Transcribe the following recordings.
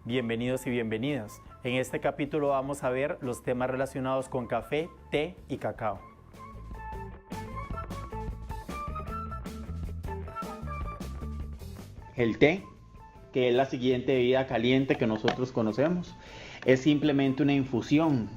Bienvenidos y bienvenidas. En este capítulo vamos a ver los temas relacionados con café, té y cacao. El té, que es la siguiente bebida caliente que nosotros conocemos, es simplemente una infusión.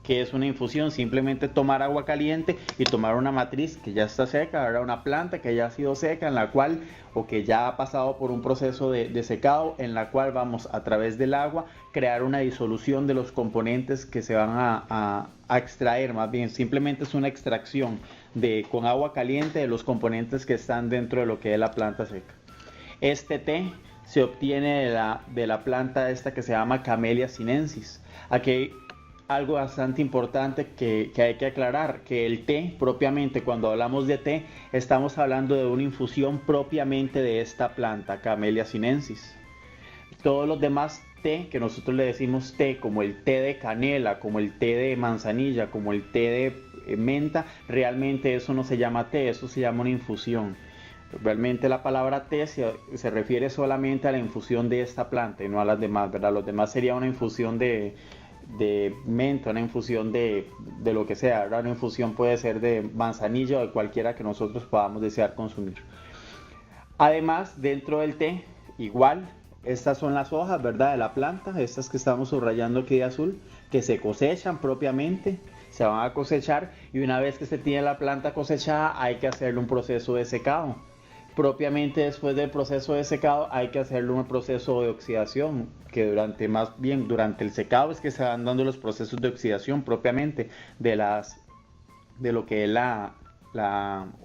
¿Qué es una infusión? Simplemente tomar agua caliente y tomar una matriz que ya está seca, ¿verdad? Una planta que ya ha sido seca, en la cual, o que ya ha pasado por un proceso de secado, en la cual vamos a través del agua crear una disolución de los componentes que se van a extraer. Más bien, simplemente es una extracción con agua caliente de los componentes que están dentro de lo que es la planta seca. Este té se obtiene de la planta esta que se llama Camellia sinensis. Aquí hay algo bastante importante que hay que aclarar, que el té propiamente, cuando hablamos de té, estamos hablando de una infusión propiamente de esta planta, Camellia sinensis. Todos los demás té que nosotros le decimos té, como el té de canela, como el té de manzanilla, como el té de menta, realmente eso no se llama té, eso se llama una infusión. Realmente la palabra té se refiere solamente a la infusión de esta planta y no a las demás, ¿verdad? Los demás sería una infusión de menta, una infusión de lo que sea, ¿verdad? Una infusión puede ser de manzanilla o de cualquiera que nosotros podamos desear consumir. Además, dentro del té, igual, estas son las hojas, ¿verdad? De la planta, estas que estamos subrayando aquí de azul, que se cosechan propiamente, se van a cosechar y una vez que se tiene la planta cosechada hay que hacerle un proceso de secado. Propiamente después del proceso de secado hay que hacerle un proceso de oxidación, que durante el secado es que se van dando los procesos de oxidación propiamente de lo que es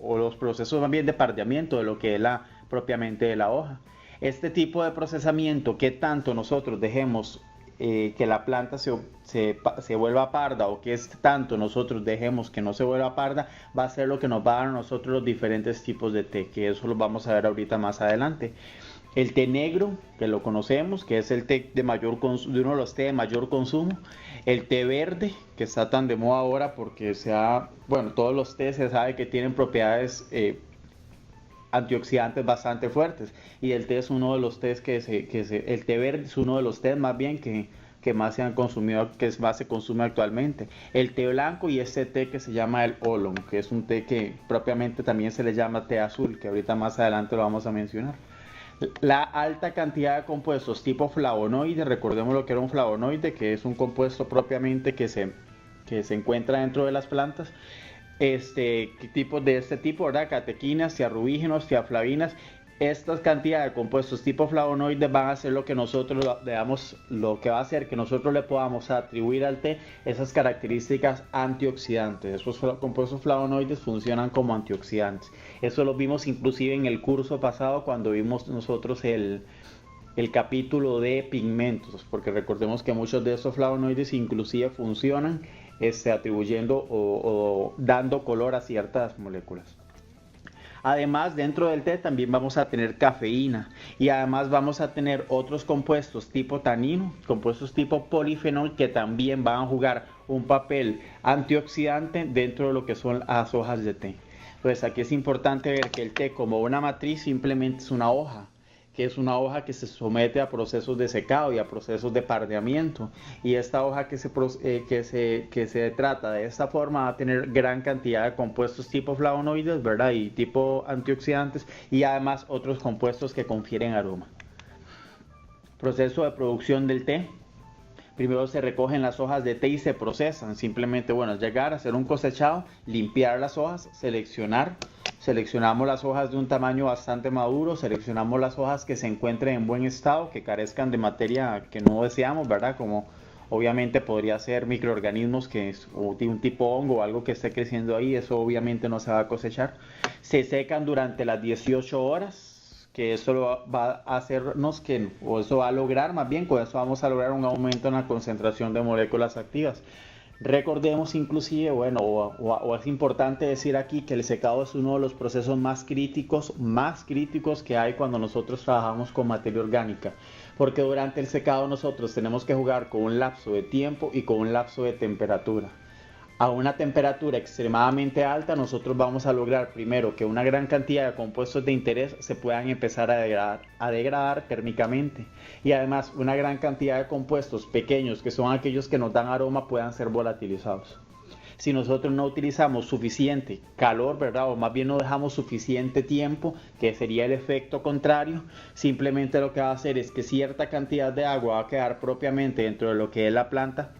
o los procesos más bien de pardeamiento de lo que es propiamente de la hoja. Este tipo de procesamiento, que tanto nosotros dejemos que la planta se vuelva parda o que tanto nosotros dejemos que no se vuelva parda, va a ser lo que nos va a dar a nosotros los diferentes tipos de té, que eso lo vamos a ver ahorita más adelante. El té negro, que lo conocemos, que es el té de uno de los té de mayor consumo. El té verde, que está tan de moda ahora porque todos los tés se sabe que tienen propiedades antioxidantes bastante fuertes, y el té es uno de los tés el té verde es uno de los tés más bien que más se han consumido, que más se consume actualmente. El té blanco y este té que se llama el oolong, que es un té que propiamente también se le llama té azul, que ahorita más adelante lo vamos a mencionar. La alta cantidad de compuestos tipo flavonoide, recordemos lo que era un flavonoide, que es un compuesto propiamente que se encuentra dentro de las plantas. Tipos de este tipo, ¿verdad? Catequinas, tiarubígenos, tiaflavinas. Estas cantidades de compuestos tipo flavonoides van a ser lo que va a hacer que nosotros le podamos atribuir al té esas características antioxidantes. Esos compuestos flavonoides funcionan como antioxidantes. Eso lo vimos inclusive en el curso pasado cuando vimos nosotros el capítulo de pigmentos, porque recordemos que muchos de estos flavonoides inclusive funcionan atribuyendo o dando color a ciertas moléculas. Además, dentro del té también vamos a tener cafeína y además vamos a tener otros compuestos tipo tanino, compuestos tipo polifenol, que también van a jugar un papel antioxidante dentro de lo que son las hojas de té. Entonces aquí es importante ver que el té, como una matriz, simplemente es una hoja, que es una hoja que se somete a procesos de secado y a procesos de pardeamiento, y esta hoja que se trata de esta forma va a tener gran cantidad de compuestos tipo flavonoides, ¿verdad? Y tipo antioxidantes, y además otros compuestos que confieren aroma. Proceso de producción del té. Primero se recogen las hojas de té y se procesan. Simplemente, llegar a hacer un cosechado, limpiar las hojas, seleccionamos las hojas de un tamaño bastante maduro, seleccionamos las hojas que se encuentren en buen estado, que carezcan de materia que no deseamos, ¿verdad? Como obviamente podría ser microorganismos o un tipo hongo o algo que esté creciendo ahí, eso obviamente no se va a cosechar. Se secan durante las 18 horas. Que eso va a hacernos eso va a lograr, más bien con eso vamos a lograr un aumento en la concentración de moléculas activas. Recordemos inclusive, o es importante decir aquí que el secado es uno de los procesos más críticos que hay cuando nosotros trabajamos con materia orgánica, porque durante el secado nosotros tenemos que jugar con un lapso de tiempo y con un lapso de temperatura. A una temperatura extremadamente alta, nosotros vamos a lograr primero que una gran cantidad de compuestos de interés se puedan empezar a degradar térmicamente, y además una gran cantidad de compuestos pequeños, que son aquellos que nos dan aroma, puedan ser volatilizados. Si nosotros no utilizamos suficiente calor, ¿verdad? O más bien no dejamos suficiente tiempo, que sería el efecto contrario, simplemente lo que va a hacer es que cierta cantidad de agua va a quedar propiamente dentro de lo que es la planta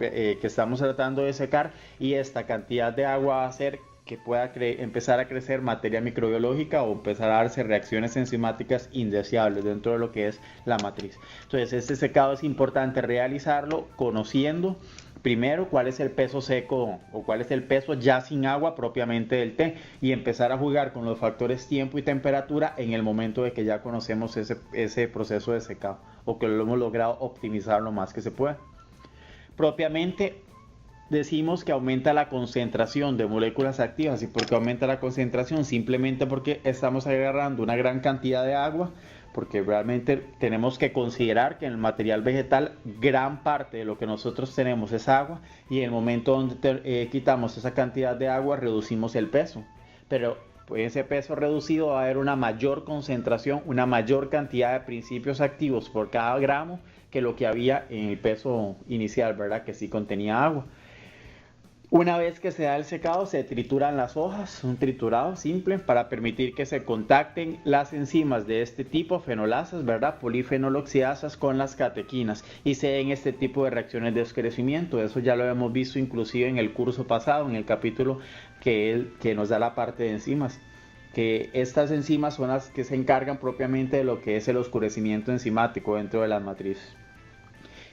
que estamos tratando de secar, y esta cantidad de agua va a hacer que pueda empezar a crecer materia microbiológica o empezar a darse reacciones enzimáticas indeseables dentro de lo que es la matriz. Entonces este secado es importante realizarlo conociendo primero cuál es el peso seco o cuál es el peso ya sin agua propiamente del té, y empezar a jugar con los factores tiempo y temperatura en el momento de que ya conocemos ese proceso de secado, o que lo hemos logrado optimizar lo más que se pueda. Propiamente decimos que aumenta la concentración de moléculas activas. ¿Y por qué aumenta la concentración? Simplemente porque estamos agarrando una gran cantidad de agua, porque realmente tenemos que considerar que en el material vegetal gran parte de lo que nosotros tenemos es agua, y en el momento donde quitamos esa cantidad de agua reducimos el peso, pero pues ese peso reducido va a haber una mayor concentración, una mayor cantidad de principios activos por cada gramo que lo que había en el peso inicial, ¿verdad? Que sí contenía agua. Una vez que se da el secado, se trituran las hojas, un triturado simple para permitir que se contacten las enzimas de este tipo, fenolasas, ¿verdad? Polifenoloxidasas, con las catequinas, y se den este tipo de reacciones de oscurecimiento. Eso ya lo hemos visto inclusive en el curso pasado, en el capítulo que nos da la parte de enzimas, que estas enzimas son las que se encargan propiamente de lo que es el oscurecimiento enzimático dentro de las matrices.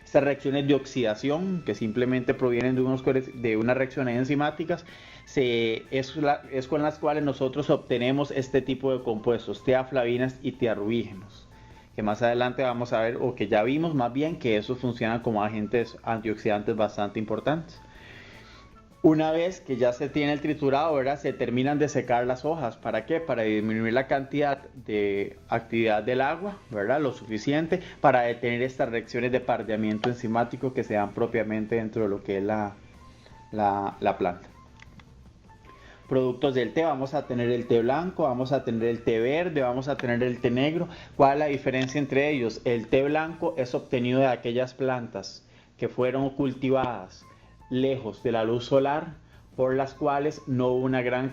Estas reacciones de oxidación, que simplemente provienen de unas reacciones enzimáticas, es con las cuales nosotros obtenemos este tipo de compuestos, teaflavinas y tearubígenos, que más adelante vamos a ver, o que ya vimos más bien, que esos funcionan como agentes antioxidantes bastante importantes. Una vez que ya se tiene el triturado, ¿verdad? Se terminan de secar las hojas. ¿Para qué? Para disminuir la cantidad de actividad del agua, ¿verdad? Lo suficiente para detener estas reacciones de pardeamiento enzimático que se dan propiamente dentro de lo que es la planta. Productos del té: vamos a tener el té blanco, vamos a tener el té verde, vamos a tener el té negro. ¿Cuál es la diferencia entre ellos? El té blanco es obtenido de aquellas plantas que fueron cultivadas lejos de la luz solar, por las cuales no hubo una gran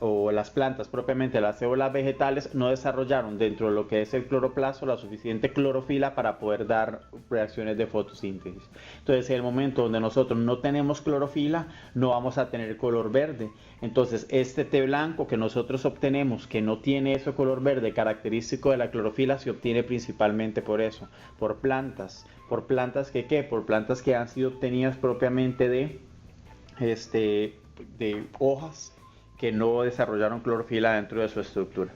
o las plantas propiamente, las células vegetales, no desarrollaron dentro de lo que es el cloroplasto la suficiente clorofila para poder dar reacciones de fotosíntesis. Entonces, en el momento donde nosotros no tenemos clorofila, no vamos a tener color verde. Entonces, este té blanco que nosotros obtenemos, que no tiene ese color verde característico de la clorofila, se obtiene principalmente por eso, por plantas que han sido obtenidas propiamente de hojas que no desarrollaron clorofila dentro de su estructura.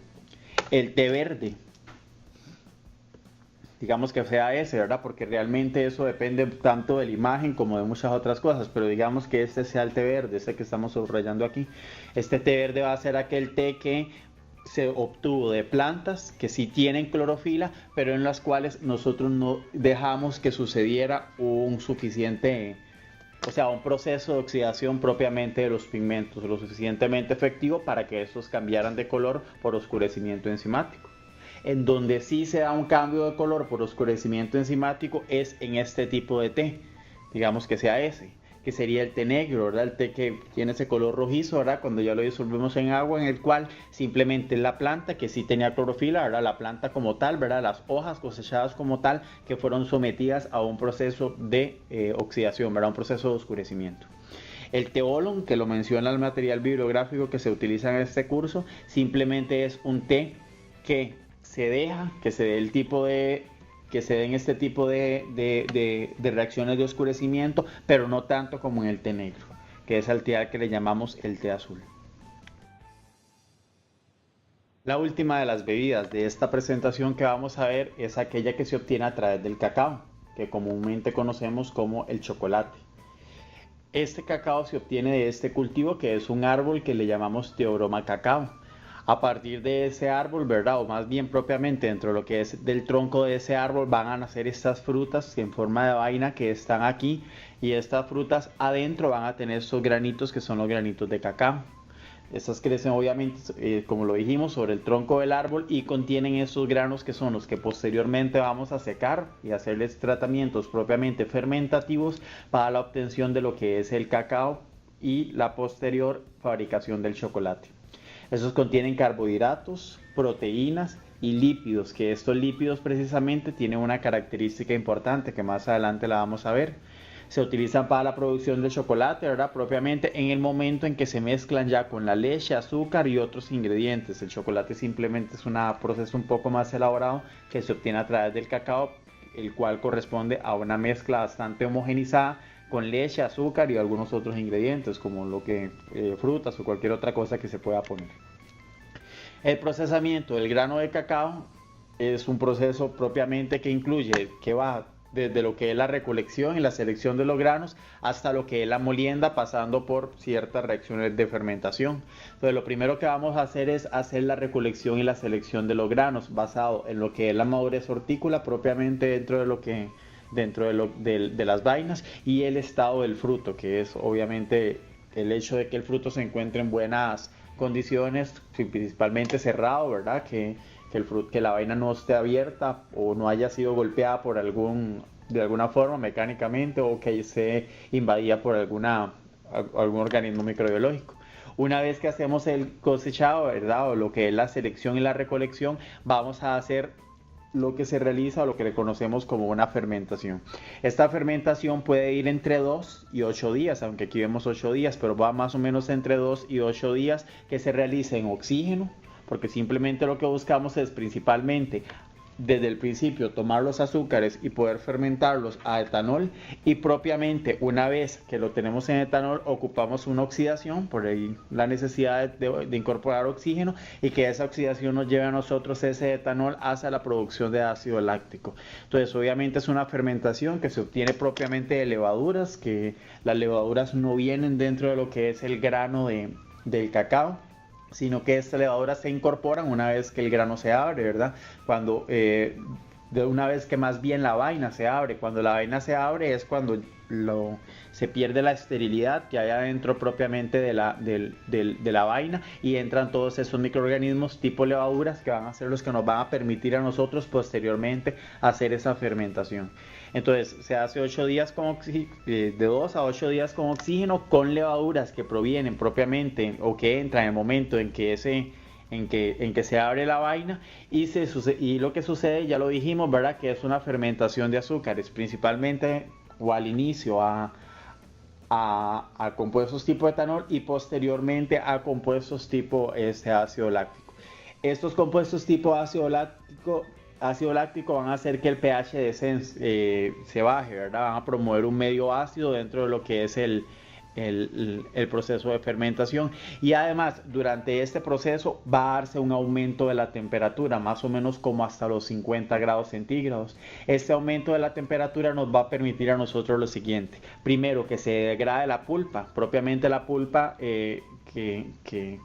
El té verde, digamos que sea ese, ¿verdad? Porque realmente eso depende tanto de la imagen como de muchas otras cosas, pero digamos que este sea el té verde, este que estamos subrayando aquí. Este té verde va a ser aquel té que se obtuvo de plantas que sí tienen clorofila, pero en las cuales nosotros no dejamos que sucediera un proceso de oxidación propiamente de los pigmentos lo suficientemente efectivo para que estos cambiaran de color por oscurecimiento enzimático. En donde sí se da un cambio de color por oscurecimiento enzimático es en este tipo de té, digamos que sea ese, que sería el té negro, ¿verdad? El té que tiene ese color rojizo, ¿verdad? Cuando ya lo disolvemos en agua, en el cual simplemente la planta que sí tenía clorofila, ¿verdad? La planta como tal, ¿verdad? Las hojas cosechadas como tal, que fueron sometidas a un proceso de oxidación, ¿verdad? Un proceso de oscurecimiento. El té oolong, que lo menciona el material bibliográfico que se utiliza en este curso, simplemente es un té que se deja que se dé que se den este tipo de reacciones de oscurecimiento, pero no tanto como en el té negro, que es al té al que le llamamos el té azul. La última de las bebidas de esta presentación que vamos a ver es aquella que se obtiene a través del cacao, que comúnmente conocemos como el chocolate. Este cacao se obtiene de este cultivo, que es un árbol que le llamamos Theobroma cacao. A partir de ese árbol, ¿verdad? O más bien propiamente dentro de lo que es del tronco de ese árbol van a nacer estas frutas en forma de vaina que están aquí, y estas frutas adentro van a tener estos granitos que son los granitos de cacao. Estas crecen obviamente, como lo dijimos, sobre el tronco del árbol y contienen esos granos que son los que posteriormente vamos a secar y hacerles tratamientos propiamente fermentativos para la obtención de lo que es el cacao y la posterior fabricación del chocolate. Estos contienen carbohidratos, proteínas y lípidos, que estos lípidos precisamente tienen una característica importante que más adelante la vamos a ver. Se utilizan para la producción de chocolate, ¿verdad? Propiamente en el momento en que se mezclan ya con la leche, azúcar y otros ingredientes. El chocolate simplemente es un proceso un poco más elaborado que se obtiene a través del cacao, el cual corresponde a una mezcla bastante homogenizada con leche, azúcar y algunos otros ingredientes como frutas o cualquier otra cosa que se pueda poner. El procesamiento del grano de cacao es un proceso propiamente que incluye, que va desde lo que es la recolección y la selección de los granos hasta lo que es la molienda, pasando por ciertas reacciones de fermentación. Entonces lo primero que vamos a hacer es hacer la recolección y la selección de los granos basado en lo que es la madurez hortícola propiamente dentro de las vainas, y el estado del fruto, que es obviamente el hecho de que el fruto se encuentre en buenas condiciones, principalmente cerrado, ¿verdad? Que la vaina no esté abierta o no haya sido golpeada de alguna forma mecánicamente, o que esté invadida por algún organismo microbiológico. Una vez que hacemos el cosechado, ¿verdad? O lo que es la selección y la recolección, vamos a hacer lo que se realiza o lo que le conocemos como una fermentación. Esta fermentación puede ir entre 2 y 8 días, aunque aquí vemos 8 días, pero va más o menos entre 2 y 8 días, que se realiza en oxígeno, porque simplemente lo que buscamos es principalmente desde el principio tomar los azúcares y poder fermentarlos a etanol, y propiamente una vez que lo tenemos en etanol ocupamos una oxidación, por ahí la necesidad de incorporar oxígeno, y que esa oxidación nos lleve a nosotros ese etanol hacia la producción de ácido láctico. Entonces obviamente es una fermentación que se obtiene propiamente de levaduras, que las levaduras no vienen dentro de lo que es el grano del cacao, sino que estas levaduras se incorporan una vez que el grano se abre, ¿verdad? De una vez que más bien la vaina se abre. Cuando la vaina se abre es cuando se pierde la esterilidad que hay adentro propiamente de la vaina, y entran todos esos microorganismos tipo levaduras que van a ser los que nos van a permitir a nosotros posteriormente hacer esa fermentación. Entonces se hace 8 días de 2 a 8 días con oxígeno, con levaduras que provienen propiamente o que entran en el momento en que se abre la vaina, y lo que sucede, ya lo dijimos, ¿verdad? Que es una fermentación de azúcares, principalmente o al inicio a compuestos tipo etanol, y posteriormente a compuestos tipo ácido láctico. Estos compuestos tipo ácido láctico van a hacer que el pH se baje, ¿verdad? Van a promover un medio ácido dentro de lo que es el proceso de fermentación, y además durante este proceso va a darse un aumento de la temperatura, más o menos como hasta los 50 grados centígrados. Este aumento de la temperatura nos va a permitir a nosotros lo siguiente: primero, que se degrade la pulpa, propiamente la pulpa que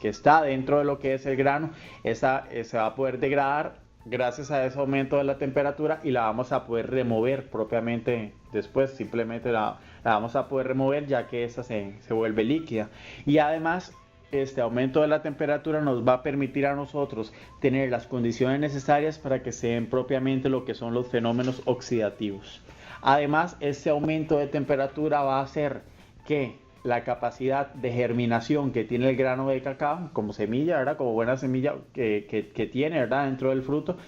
está dentro de lo que es el grano, se va a poder degradar gracias a ese aumento de la temperatura, y la vamos a poder remover propiamente después. Simplemente la vamos a poder remover, ya que esta se vuelve líquida. Y además este aumento de la temperatura nos va a permitir a nosotros tener las condiciones necesarias para que se den propiamente lo que son los fenómenos oxidativos. Además, este aumento de temperatura va a hacer que la capacidad de germinación que tiene el grano de cacao como semilla, ¿verdad? Como buena semilla que tiene, ¿verdad? Dentro del fruto,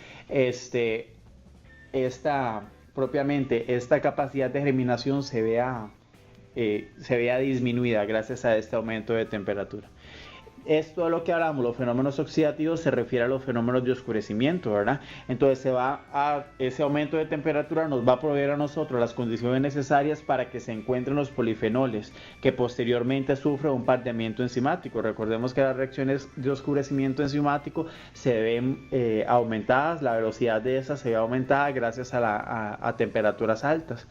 propiamente esta capacidad de germinación se vea disminuida gracias a este aumento de temperatura. Esto de lo que hablamos, los fenómenos oxidativos, se refiere a los fenómenos de oscurecimiento, ¿verdad? Entonces ese aumento de temperatura nos va a proveer a nosotros las condiciones necesarias para que se encuentren los polifenoles, que posteriormente sufren un pandeamiento enzimático. Recordemos que las reacciones de oscurecimiento enzimático se ven aumentadas, la velocidad de esas se ve aumentada gracias a temperaturas altas.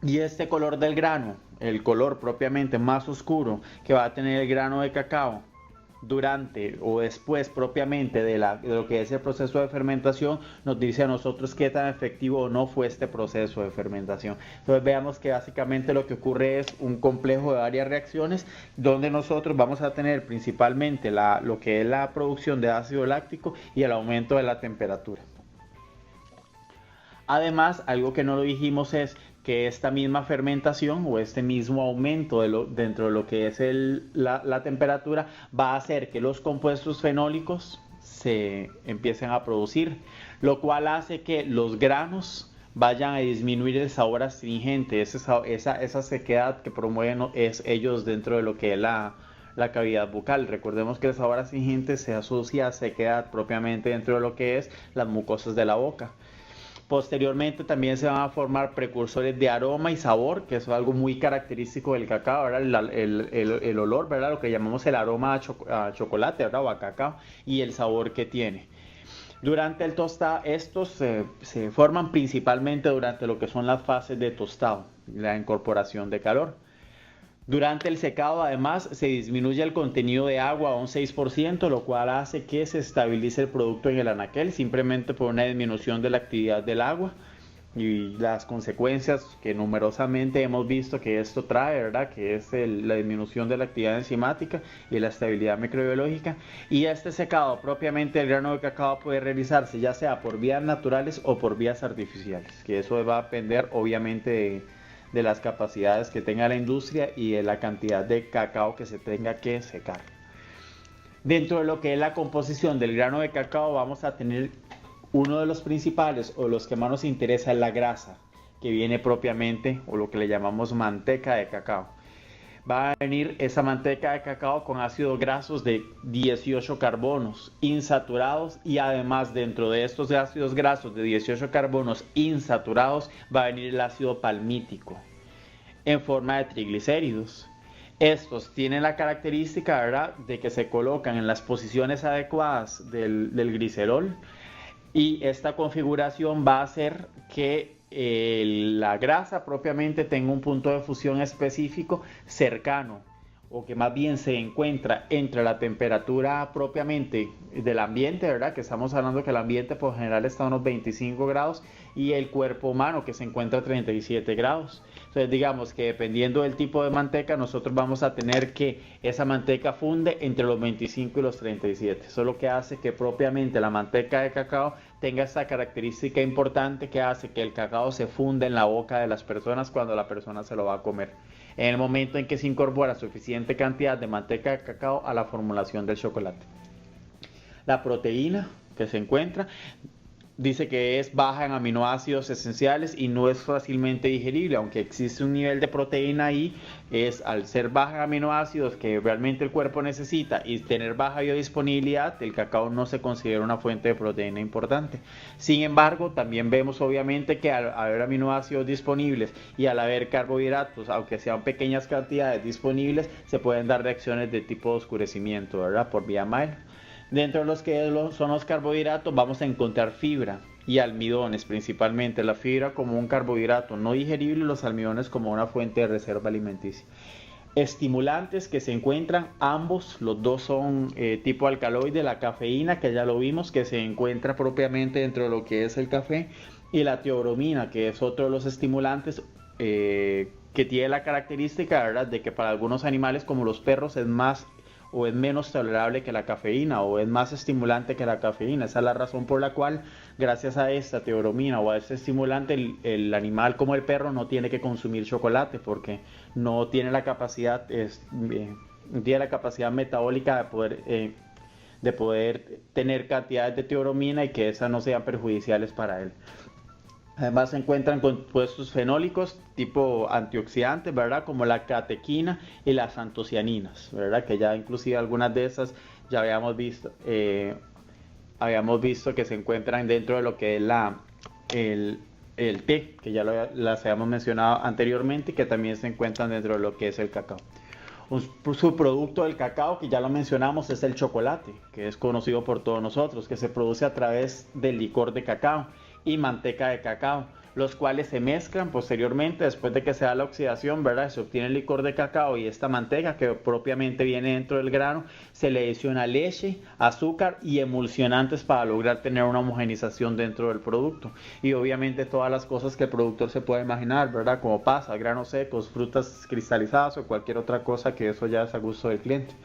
Y este color del grano, el color propiamente más oscuro que va a tener el grano de cacao durante o después propiamente de lo que es el proceso de fermentación, nos dice a nosotros qué tan efectivo o no fue este proceso de fermentación. Entonces veamos que básicamente lo que ocurre es un complejo de varias reacciones donde nosotros vamos a tener principalmente lo que es la producción de ácido láctico y el aumento de la temperatura. Además, algo que no lo dijimos es que esta misma fermentación o este mismo aumento dentro de lo que es la temperatura va a hacer que los compuestos fenólicos se empiecen a producir, lo cual hace que los granos vayan a disminuir el sabor astringente, esa sequedad que promueven ellos dentro de lo que es la cavidad bucal. Recordemos que el sabor astringente se asocia a sequedad propiamente dentro de lo que es las mucosas de la boca. Posteriormente también se van a formar precursores de aroma y sabor, que es algo muy característico del cacao, ¿verdad? El olor, ¿verdad? Lo que llamamos el aroma a chocolate, ¿verdad? O a cacao, y el sabor que tiene. Durante el tostado, estos se forman principalmente durante lo que son las fases de tostado, la incorporación de calor. Durante el secado, además, se disminuye el contenido de agua a un 6%, lo cual hace que se estabilice el producto en el anaquel, simplemente por una disminución de la actividad del agua y las consecuencias que numerosamente hemos visto que esto trae, ¿verdad? Que es la disminución de la actividad enzimática y la estabilidad microbiológica. Y este secado propiamente del grano de cacao puede realizarse ya sea por vías naturales o por vías artificiales, que eso va a depender obviamente de las capacidades que tenga la industria y de la cantidad de cacao que se tenga que secar. Dentro de lo que es la composición del grano de cacao vamos a tener uno de los principales o los que más nos interesa es la grasa, que viene propiamente o lo que le llamamos manteca de cacao. Va a venir esa manteca de cacao con ácidos grasos de 18 carbonos insaturados y además dentro de estos ácidos grasos de 18 carbonos insaturados va a venir el ácido palmítico en forma de triglicéridos. Estos tienen la característica, ¿verdad?, de que se colocan en las posiciones adecuadas del glicerol y esta configuración va a hacer que la grasa propiamente tenga un punto de fusión específico cercano o que más bien se encuentra entre la temperatura propiamente del ambiente, ¿verdad? Que estamos hablando que el ambiente por general está a unos 25 grados y el cuerpo humano que se encuentra a 37 grados. Entonces digamos que dependiendo del tipo de manteca nosotros vamos a tener que esa manteca funde entre los 25 y los 37. Eso es lo que hace que propiamente la manteca de cacao tenga esta característica importante que hace que el cacao se funde en la boca de las personas cuando la persona se lo va a comer. En el momento en que se incorpora suficiente cantidad de manteca de cacao a la formulación del chocolate. La proteína que se encuentra dice que es baja en aminoácidos esenciales y no es fácilmente digerible, aunque existe un nivel de proteína ahí, es al ser baja en aminoácidos que realmente el cuerpo necesita y tener baja biodisponibilidad, el cacao no se considera una fuente de proteína importante. Sin embargo, también vemos obviamente que al haber aminoácidos disponibles y al haber carbohidratos, aunque sean pequeñas cantidades disponibles, se pueden dar reacciones de tipo de oscurecimiento, ¿verdad? Por vía Maillard. Dentro de los que son los carbohidratos vamos a encontrar fibra y almidones, principalmente la fibra como un carbohidrato no digerible y los almidones como una fuente de reserva alimenticia. Estimulantes que se encuentran, ambos, los dos son tipo alcaloide, la cafeína que ya lo vimos que se encuentra propiamente dentro de lo que es el café y la teobromina que es otro de los estimulantes que tiene la característica, ¿verdad?, de que para algunos animales como los perros es más o es menos tolerable que la cafeína o es más estimulante que la cafeína. Esa es la razón por la cual gracias a esta teobromina o a este estimulante el animal como el perro no tiene que consumir chocolate porque no tiene la capacidad metabólica de poder tener cantidades de teobromina y que esas no sean perjudiciales para él. Además se encuentran compuestos fenólicos tipo antioxidantes, ¿verdad?, como la catequina y las antocianinas, ¿verdad?, que ya inclusive algunas de esas ya habíamos visto que se encuentran dentro de lo que es el té, que ya las habíamos mencionado anteriormente y que también se encuentran dentro de lo que es el cacao. Un subproducto del cacao que ya lo mencionamos es el chocolate, que es conocido por todos nosotros, que se produce a través del licor de cacao y manteca de cacao, los cuales se mezclan posteriormente después de que se da la oxidación, ¿verdad? Se obtiene el licor de cacao y esta manteca que propiamente viene dentro del grano, se le adiciona leche, azúcar y emulsionantes para lograr tener una homogenización dentro del producto. Y obviamente todas las cosas que el productor se puede imaginar, ¿verdad? Como pasas, granos secos, frutas cristalizadas o cualquier otra cosa, que eso ya es a gusto del cliente.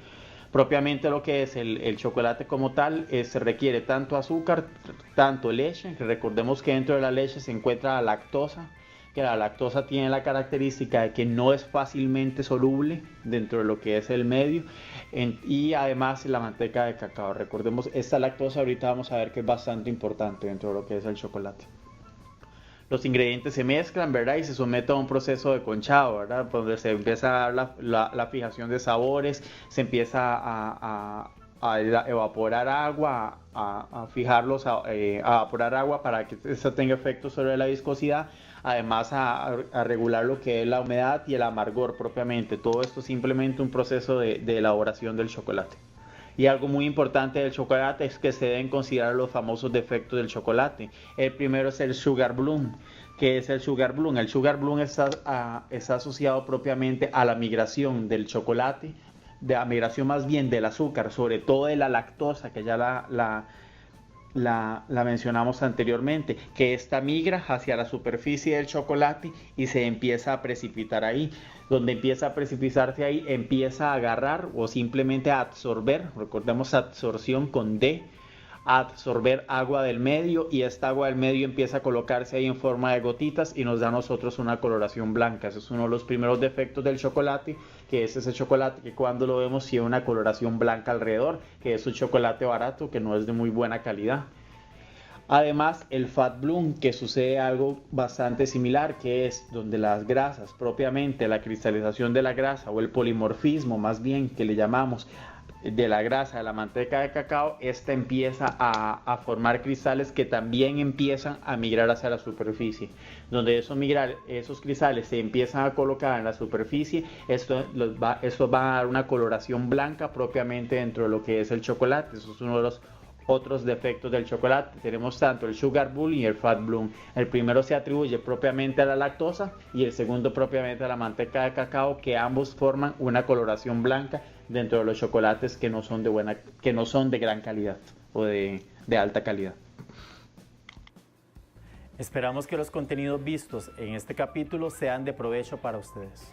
Propiamente lo que es el chocolate como tal, se requiere tanto azúcar, tanto leche, que recordemos que dentro de la leche se encuentra la lactosa, que la lactosa tiene la característica de que no es fácilmente soluble dentro de lo que es el medio, y además la manteca de cacao. Recordemos, esta lactosa ahorita vamos a ver que es bastante importante dentro de lo que es el chocolate. Los ingredientes se mezclan, ¿verdad? Y se somete a un proceso de conchado, ¿verdad? Donde se empieza a dar la fijación de sabores, se empieza a evaporar agua, a evaporar agua para que eso tenga efecto sobre la viscosidad, además a regular lo que es la humedad y el amargor propiamente. Todo esto es simplemente un proceso de elaboración del chocolate. Y algo muy importante del chocolate es que se deben considerar los famosos defectos del chocolate. El primero es el sugar bloom. ¿Qué es el sugar bloom? El sugar bloom está asociado propiamente a la migración del chocolate, de la migración más bien del azúcar, sobre todo de la lactosa, que ya la mencionamos anteriormente, que esta migra hacia la superficie del chocolate y se empieza a precipitar ahí. Donde empieza a precipitarse ahí, empieza a agarrar o simplemente a absorber, recordemos absorción con D, a absorber agua del medio, y esta agua del medio empieza a colocarse ahí en forma de gotitas y nos da a nosotros una coloración blanca. Ese es uno de los primeros defectos del chocolate, que es ese chocolate que cuando lo vemos tiene una coloración blanca alrededor, que es un chocolate barato que no es de muy buena calidad. Además, el fat bloom, que sucede algo bastante similar, que es donde las grasas, propiamente la cristalización de la grasa o el polimorfismo más bien que le llamamos de la grasa de la manteca de cacao, esta empieza a formar cristales que también empiezan a migrar hacia la superficie. Donde esos cristales se empiezan a colocar en la superficie, esto va a dar una coloración blanca propiamente dentro de lo que es el chocolate. Eso es uno de los otros defectos del chocolate. Tenemos tanto el sugar bloom y el fat bloom. El primero se atribuye propiamente a la lactosa y el segundo propiamente a la manteca de cacao, que ambos forman una coloración blanca dentro de los chocolates que no son de gran calidad o de alta calidad. Esperamos que los contenidos vistos en este capítulo sean de provecho para ustedes.